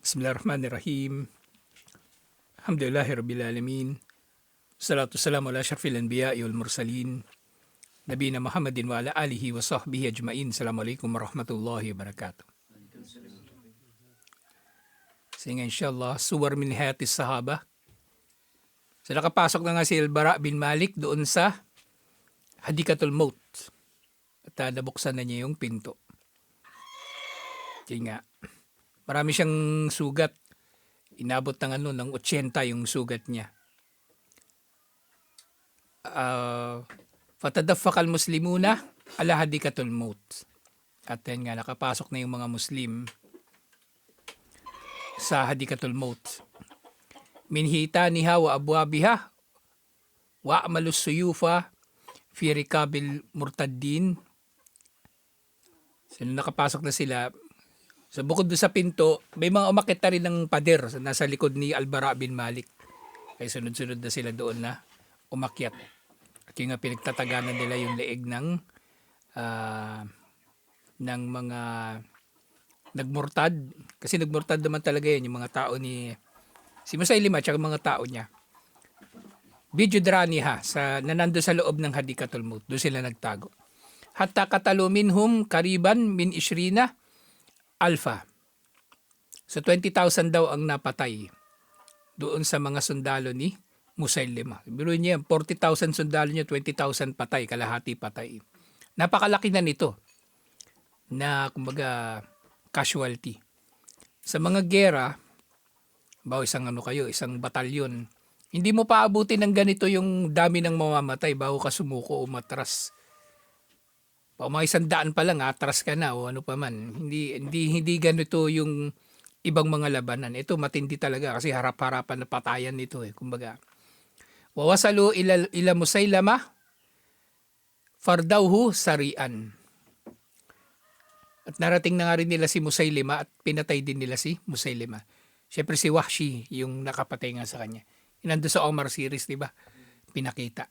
Bismillahirrahmanirrahim. Alhamdulillahi Rabbil Alamin. Salatu salamu ala syarfil anbiya'i wal mursalin. Nabina Muhammadin wa ala alihi wa sahbihi ajma'in. Assalamualaikum warahmatullahi wabarakatuh. Sige inshallah, suwar min hayatis sahaba. So nakapasok na nga si Al-Bara bin Malik doon sa Hadikatul Maut. At nabuksan na niya yung pinto. Kaya nga, marami siyang sugat. Inabot ng 80 yung sugat niya. Fatadaffaqal muslimuna ala hadikatul maut. At yan nga, nakapasok na yung mga Muslim sa hadikatul maut. Min hitaniha wa abwabiha wa amalus suyufa fi rikabil murtaddin. So, nakapasok na sila. So bukod doon sa pinto, may mga umakit na rin ng pader nasa likod ni Al-Bara bin Malik. Kaya sunod-sunod na sila doon na umakyat. At yung pinagtataganan nila yung leeg ng mga nagmurtad. Kasi nagmurtad naman talaga yan, yung mga tao ni si Musaylima at mga tao niya. Bijudraniha, nanando sa loob ng Hadikatul Maut. Doon sila nagtago. Hatta katalu minhum kariban min ishrina alfa. So 20,000 daw ang napatay doon sa mga sundalo ni Musaylima. Biruin niya, 40,000 sundalo niya, 20,000 patay, kalahati patay. Napakalaki na nito na kumbaga casualty. Sa mga gera, isang batalyon, hindi mo paabutin ng ganito yung dami ng mamamatay bago ka sumuko o matras. O mga 100 pa lang, atras ka na o ano pa man. Hindi ganito yung ibang mga labanan. Ito matindi talaga kasi harap-harapan na patayan nito kumbaga. Wawasalu ila Musaylama fardawhu sarian. At narating na nga rin nila si Musaylima at pinatay din nila si Musaylima. Siyempre si Wahshi yung nakapatay nga sa kanya. Nandun sa Omar series, di ba? Pinakita.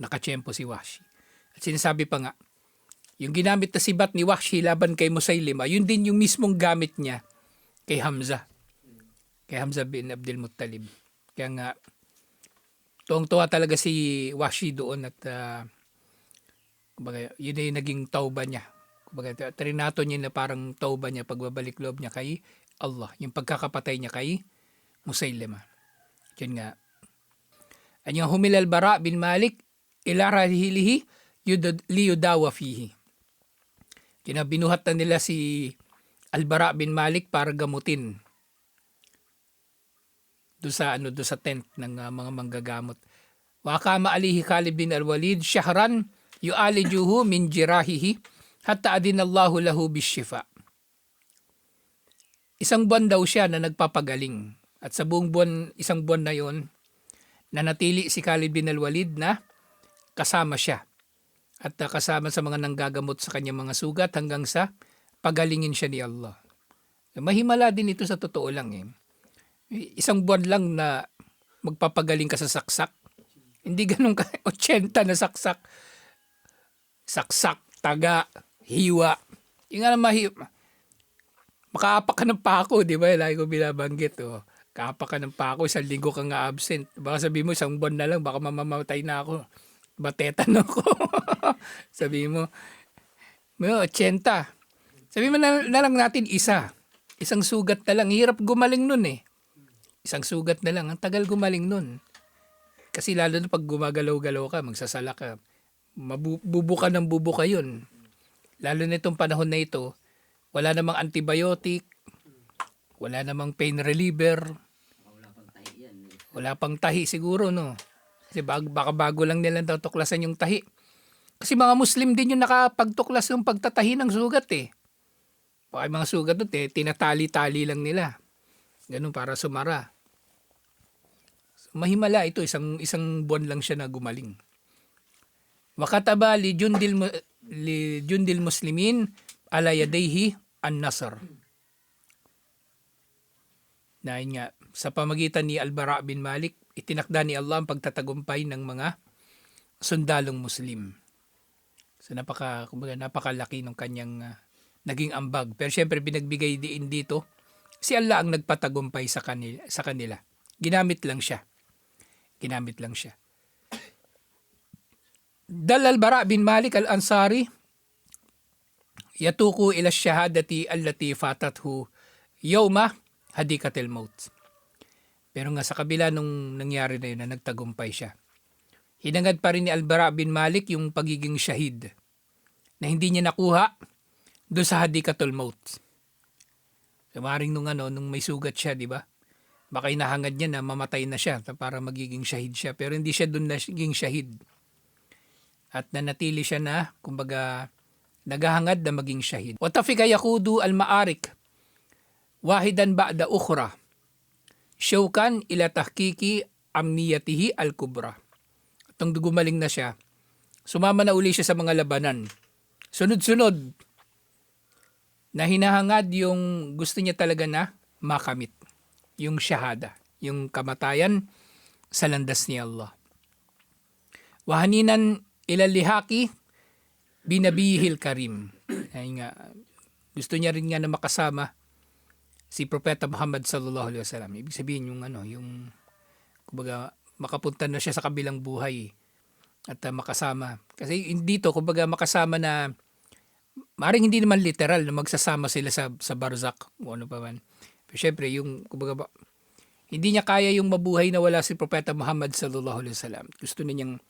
Nakachempo si Wahshi. At sinasabi pa nga, yung ginamit na sibat ni Wahshi laban kay Musaylima, yun din yung mismong gamit niya kay Hamza. Kay Hamza bin Abdul Muttalib. Kaya nga, tuwang-tuwa talaga si Wahshi doon at kumbaga, yun yung naging tauba niya. Kumbaga, trinato niya na parang tauba niya, pagbabalik loob niya kay Allah. Yung pagkakapatay niya kay Musaylima. Yun nga. Anyang humilal Bara bin Malik ila rahilihi liyudawa fihi. Binuhat na nila si Al-Bara bin Malik para gamutin doon sa tent ng mga manggagamot. Wa kama alihi Khalid bin Al-Walid syahran yu'alijuhu min jirahihi hatta adinallahu lahu bishifa. Isang buwan daw siya na nagpapagaling. At sa isang buwan na yon, nanatili si Khalid bin Al-Walid na kasama siya. At kasama sa mga nanggagamot sa kanyang mga sugat hanggang sa pagalingin siya ni Allah. Mahimala din ito sa totoo lang. Isang buwan lang na magpapagaling ka sa saksak. Hindi ganun ka 80 na saksak. Saksak, taga, hiwa. Yung nga makaapak ka ng pako, di ba? Lagi ko binabanggit. Kaapak ka ng pako, 1 linggo ka nga absent. Baka sabi mo, 1 buwan na lang, baka mamamatay na ako. Batetan ako. Sabi mo, 80. Sabi mo na lang natin isang sugat na lang. Hirap gumaling nun Isang sugat na lang. Ang tagal gumaling nun. Kasi lalo na pag gumagalaw-galaw ka, magsasala ka, bubuka ng bubuka yun. Lalo na itong panahon na ito, wala namang antibiotic, wala namang pain reliever, wala pang tahi siguro, no? Kasi baka bago lang nila tuklasan yung tahi. Kasi mga Muslim din yung nakapagtuklas yung pagtatahi ng sugat Baka yung mga sugat doon tinatali-tali lang nila. Ganun para sumara. So, mahimala ito, isang buwan lang siya na gumaling. Wakataba li jundil muslimin ala yadayhi an-nasr. Dahil nga, sa pamagitan ni Al-Bara bin Malik, itinakda ni Allah ang pagtatagumpay ng mga sundalong Muslim. So napakalaki ng kanyang naging ambag. Pero syempre binagbigay din dito Si Allah ang nagpatagumpay sa kanila. Ginamit lang siya. Dal al-Bara bin Malik al-Ansari yatuku ila syahadati allati fatathu yawma hadikatil maut. Pero nga sa kabila nung nangyari na yun na nagtagumpay siya, hinangad pa rin ni Al-Bara bin Malik yung pagiging shahid na hindi niya nakuha doon sa hadikatul maut. So, maring nung may sugat siya, di ba? Baka inahangad niya na mamatay na siya para magiging shahid siya. Pero hindi siya doon naging shahid. At nanatili siya na, kumbaga, naghahangad na maging shahid. Watafika yakudu al-ma'arik wahidan ba'da ukhra syaukan ila tahkiki amniyatihi al-kubra. At nung gumaling na siya, sumama na uli siya sa mga labanan. Sunod-sunod na hinahangad yung gusto niya talaga na makamit. Yung shahada, yung kamatayan sa landas ni Allah. Wahaninan ilalihaki binabihil karim. Ay nga, gusto niya rin nga na makasama si Propeta Muhammad sallallahu alaihi wasallam. Ibig sabihin yung kumbaga makapunta na siya sa kabilang buhay at makasama. Kasi dito kumbaga makasama na maring hindi naman literal na magsasama sila sa barzak o ano pa man. Pero syempre yung kumbaga hindi niya kaya yung mabuhay na wala si Propeta Muhammad sallallahu alaihi wasallam. Gusto niyang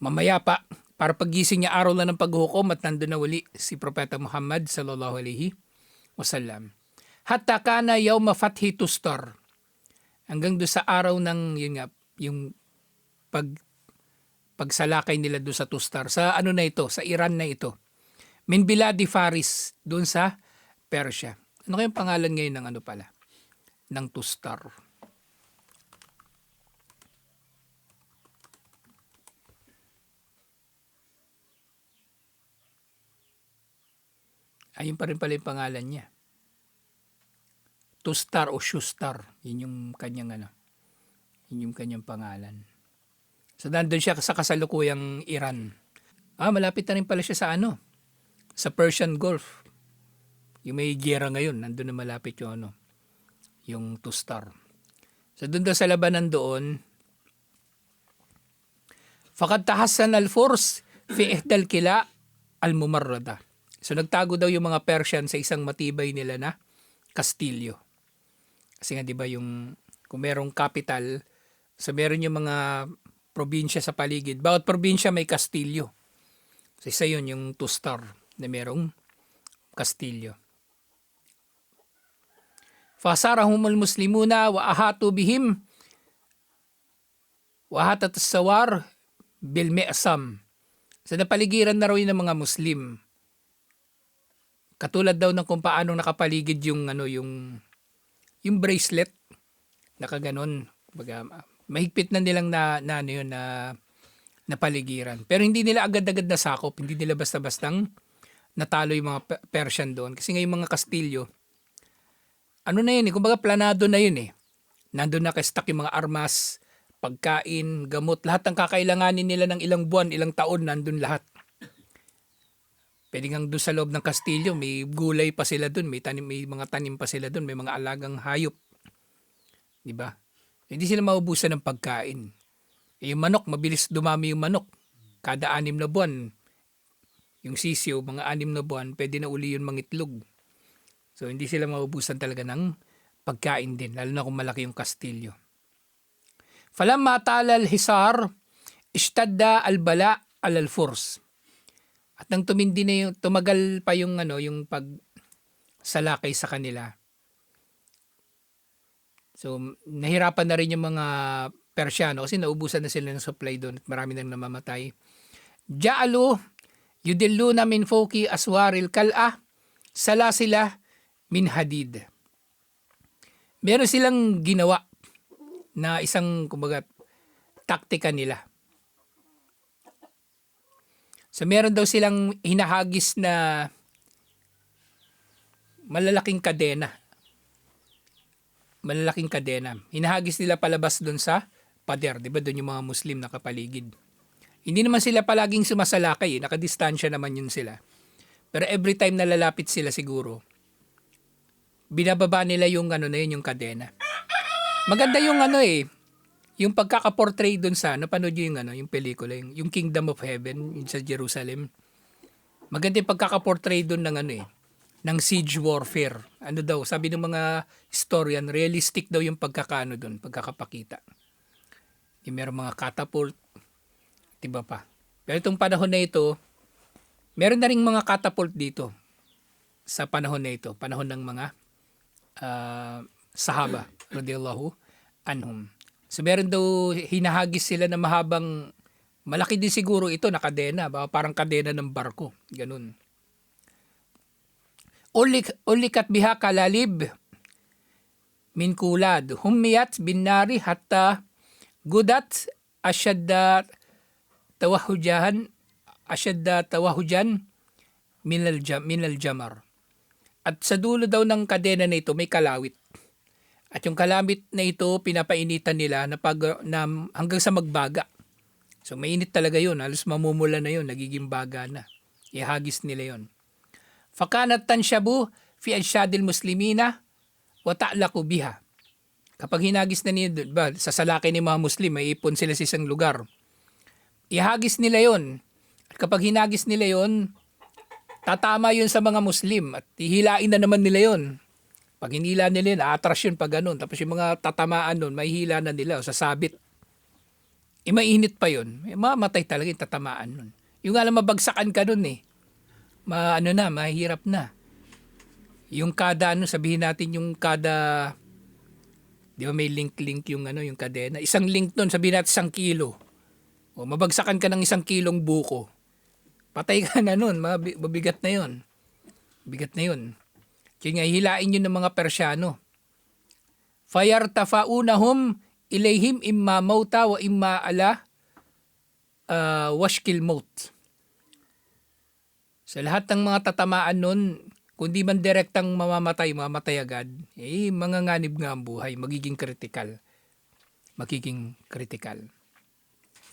mamayapa para paggising niya araw na ng paghukom at nandun na uli si Propeta Muhammad sallallahu alaihi wasallam. Hatta kana yawma fathi Tustar. Hanggang doon sa araw ng yung pagsalakay nila doon sa Tustar. Sa na ito? Sa Iran na ito. Min biladi Faris, doon sa Persia. Ano kayong pangalan ngayon ng ng Tustar? Ayun pa rin pala yung pangalan niya. Tustar o Shustar. Yun yung kanyang Yun yung kanyang pangalan. So nandun siya sa kasalukuyang Iran. Malapit na rin pala siya sa sa Persian Gulf. Yung may giyera ngayon, nandun na malapit yung yung Tustar. So doon daw sa labanan doon, faqad tahassan al-furs fi ihdal kila al-mumarrada. So nagtago daw yung mga Persian sa isang matibay nila na kastilyo. Kasi nga 'di ba yung kung merong capital, so meron yung mga probinsya sa paligid. Bawat probinsya may kastilyo. So isa yun yung Tustar na merong kastilyo. Fasarahumul muslimuna wa ahatu bihim wa hatat sawar bil mi'sam. So napaligiran na raw yun ng mga Muslim. Katulad daw ng kung paano nakapaligid yung yung bracelet, nakaganon. Mahigpit na nilang na paligiran. Pero hindi nila agad-agad nasakop, hindi nila basta-bastang natalo yung mga Persian doon. Kasi nga yung mga Kastilyo, na yun kumbaga planado na yun Nandun na kastak yung mga armas, pagkain, gamot, lahat ng kakailanganin nila ng ilang buwan, ilang taon, nandun lahat. Pwede ngang doon sa loob ng kastilyo, may gulay pa sila doon, may mga tanim pa sila doon, may mga alagang hayop. Di ba? Hindi sila maubusan ng pagkain. Yung manok, mabilis dumami yung manok. Kada 6 na buwan, yung sisiyo, mga 6 na buwan, pwede na uli yun mangitlog. So hindi sila maubusan talaga ng pagkain din, lalo na kung malaki yung kastilyo. Falamma tala al-hisar, ishtadda al-bala al-furs. At nang tumagal pa yung yung pagsalakay sa kanila. So nahirapan na rin yung mga Persiano kasi naubusan na sila ng supply doon at marami nang namamatay. Ja'alu yudilluna min fawqi aswaril kal'a salasila min hadid. Meron silang ginawa na isang kumbaga taktika nila. So meron daw silang hinahagis na malalaking kadena. Hinahagis nila palabas doon sa pader, 'di ba? Doon yung mga Muslim nakapaligid. Hindi naman sila palaging sumasalakay, nakadistansya naman yun sila. Pero every time na lalapit sila siguro, binababa nila yung ano na yun, yung kadena. Maganda yung ano yung pagkaka-portray doon sa, napanood nyo yung ano, yung pelikula, yung Kingdom of Heaven, yung sa Jerusalem. Maganda yung pagkaka-portray doon ng ano ng siege warfare. Ano daw, sabi ng mga historian, realistic daw yung pagkakaano doon, pagkakapakita. Yung meron mga catapult, diba pa. Pero itong panahon na ito, meron na ring mga catapult dito sa panahon na ito, panahon ng mga sahaba, radiyallahu anhum. So meron daw hinahagis sila na mahabang, malaki din siguro ito na kadena, parang kadena ng barko, ganun. Ulikat biha kalalib min kulad, humiyat bin nari hatta gudat asyadda tawahujan minal jamar. At sa dulo daw ng kadena na ito may kalawit. At yung kalamit na ito, pinapainitan nila na hanggang sa magbaga. So mainit talaga yun. Halos mamumula na yun. Nagiging baga na. Ihagis nila yun. Fakanat tansyabu fi ansyadil muslimina wa ta'laku biha. Kapag hinagis na nila, sa salaki ni mga Muslim, may ipon sila sa isang lugar. Ihagis nila yun. At kapag hinagis nila yun, tatama yun sa mga Muslim. At hihilain na naman nila yun. Pag hinila nila yun, atras yun pag ganun. Tapos yung mga tatamaan nun, may hila na nila o sasabit. Mainit pa yun. Mamatay talaga yung tatamaan nun. Yung alam, mabagsakan ka nun mahirap na. Yung kada, sabihin natin yung kada, di ba may link yung yung kadena. Isang link nun, sabihin natin 1 kilo. O mabagsakan ka ng 1 kilong buko. Patay ka na nun, mabigat na yun. Bigat na yun. Kaya nga, hilain yun ng mga Persyano. Fayartafaunahum ilayhim imma mauta wa imma ala washkil maut. Sa lahat ng mga tatamaan nun, kundi man direktang mamatay agad, manganganib nga ang buhay, magiging critical.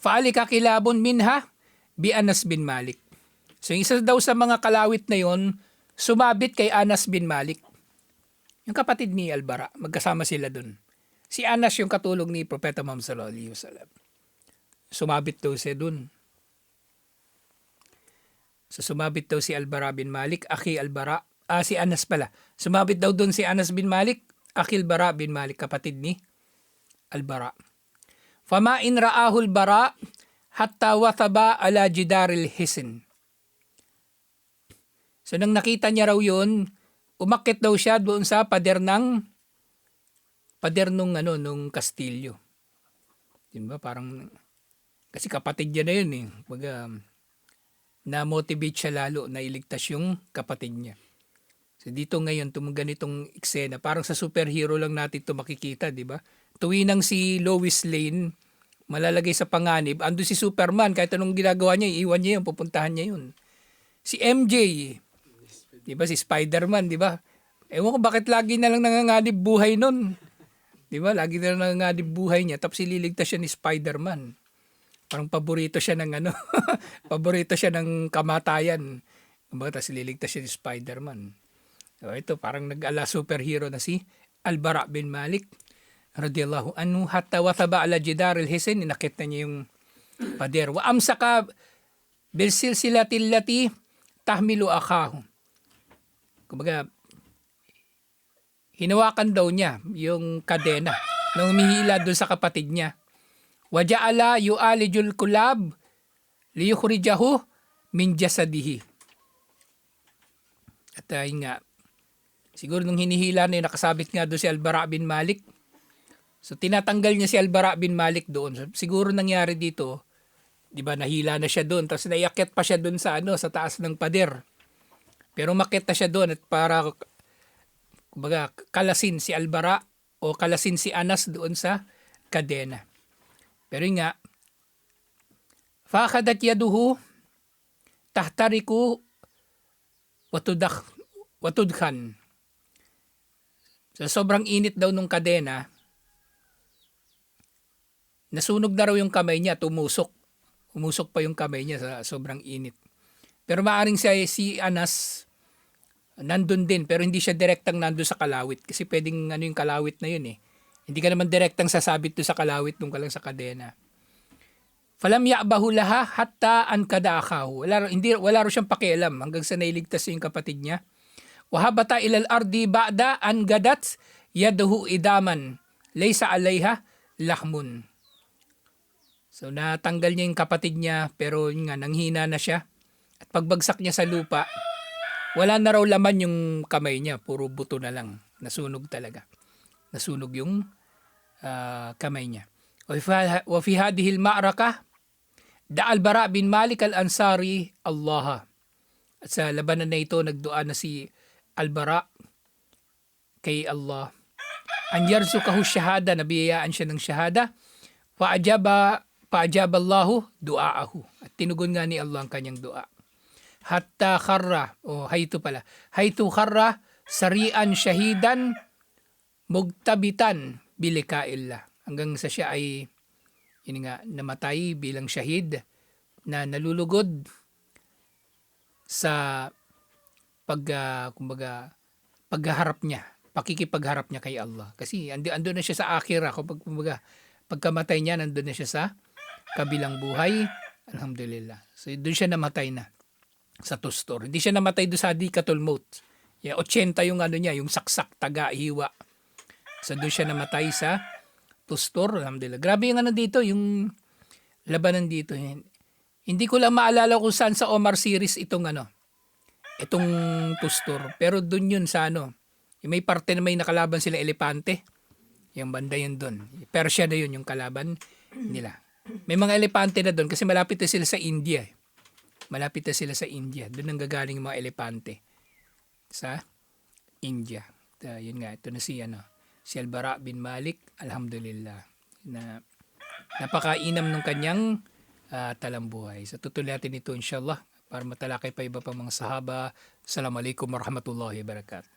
Faali kakilabon minha bi Anas bin Malik. So yung isa daw sa mga kalawit na yon, sumabit kay Anas bin Malik. Yung kapatid ni Al-Bara, magkasama sila dun. Si Anas yung katulong ni Propeta Muhammad sallallahu alaihi wasallam. Sumabit daw siya dun. So sumabit daw si Al-Bara bin Malik, Akhi Al-Bara, si Anas pala. Sumabit daw dun si Anas bin Malik, Akhi Al-Bara bin Malik, kapatid ni Al-Bara. Fama in ra'ahul bara hatta wathaba ala jidaril hisin. So nang nakita niya raw yun, umakyat daw siya doon sa pader nung kastilyo. Diba? Parang, kasi kapatid niya na yun na-motivate siya lalo na iligtas yung kapatid niya. So dito ngayon, ganitong eksena, parang sa superhero lang natin ito makikita, di ba? Tuwinang si Lois Lane, malalagay sa panganib, ando si Superman, kahit anong ginagawa niya, iiwan niya yun, pupuntahan niya yun. Si MJ, di ba, si Spider-Man, di ba? Ewan ko bakit lagi na lang nanganganib buhay nun. Di ba? Lagi na lang nanganganib buhay niya, tapos ililigtas siya ni Spider-Man. Parang paborito siya ng paborito siya ng kamatayan. Tapos ililigtas siya ni Spider-Man. So ito, parang nag-ala superhero na si Al-Bara bin Malik, radiyallahu anhu, hatta wathaba ala jidar al-hisin, inakit na niya yung pader. Wa amsaka bil silsilatil lati tahmilu akahu. Kumbaga, hinawakan daw niya yung kadena na umihila doon sa kapatid niya. Wa ja'ala yu'alijul kulab liyukhrijahu min jasadihi. At nga, siguro nung hinihila na yun, nakasabit nga doon si Al-Bara bin Malik. So tinatanggal niya si Al-Bara bin Malik doon. So, siguro nangyari dito, di ba, nahila na siya doon, tapos naiakyat pa siya doon sa sa taas ng pader. Pero umakyat na siya doon at para kumbaga kalasin si Al-Bara o kalasin si Anas doon sa kadena. Pero nga, fakadat yaduhu tahtariku watudkhan. So sobrang init daw nung kadena, nasunog na raw yung kamay niya, tumusok. Umusok pa yung kamay niya sa sobrang init. Pero maaring si Anas, nandun din, pero hindi siya direktang nandun sa kalawit. Kasi pwedeng ano yung kalawit na yun eh. Hindi ka naman direktang sasabit doon sa kalawit, doon ka lang sa kadena. Falam ya'bahu laha hatta an kadakahu. Wala ro siyang pakialam hanggang sa nailigtas yung kapatid niya. Wahabata ilal ardi ba'da an gadat yaduhu idaman laysa alayha lahmun. So natanggal niya yung kapatid niya, pero yun nga, nanghina na siya. At pagbagsak niya sa lupa, wala na raw laman yung kamay niya, puro buto na lang. Nasunog talaga. Nasunog yung kamay niya. Wa fi hadhihi al-ma'rakah da al-Bara bin Malik al-Ansari Allah. At sa labanan na ito, nagdua na si al-Bara kay Allah. An yarzukahu shahada, nabiyayaan siya ng shahada. Paajaba Allahu du'aahu. At tinugon nga ni Allah ang kanyang dua. Hatta kharra, haytu kharra sarian syahidan mugtabitan bilikaillah. Hanggang sa siya ay namatay bilang syahid na nalulugod sa pagharap niya, pakikipagharap niya kay Allah. Kasi ando na siya sa akhirah, pagkamatay niya, nandun na siya sa kabilang buhay. Alhamdulillah. So doon siya namatay na sa Tustor. Hindi siya namatay doon sa Dikatul Maut. 80 yung niya, yung saksak, taga, hiwa. So doon siya namatay sa Tustor. Alhamdulillah. Grabe yung dito, yung labanan dito. Hindi ko lang maalala kung saan sa Omar series itong Tustor. Pero doon yun sa may parte na may nakalaban sila elepante. Yung banda yun doon. Persia na yun yung kalaban nila. May mga elepante na doon kasi malapit na sila sa India. Malapit na sila sa India. Doon ang gagaling yung mga elepante. Sa India. Yun nga, ito na si Al-Bara bin Malik. Alhamdulillah. Na napakainam ng kanyang talambuhay. So tutuloy natin ito inshallah para matalakay pa iba pa mga sahaba. Assalamualaikum warahmatullahi wabarakatuh.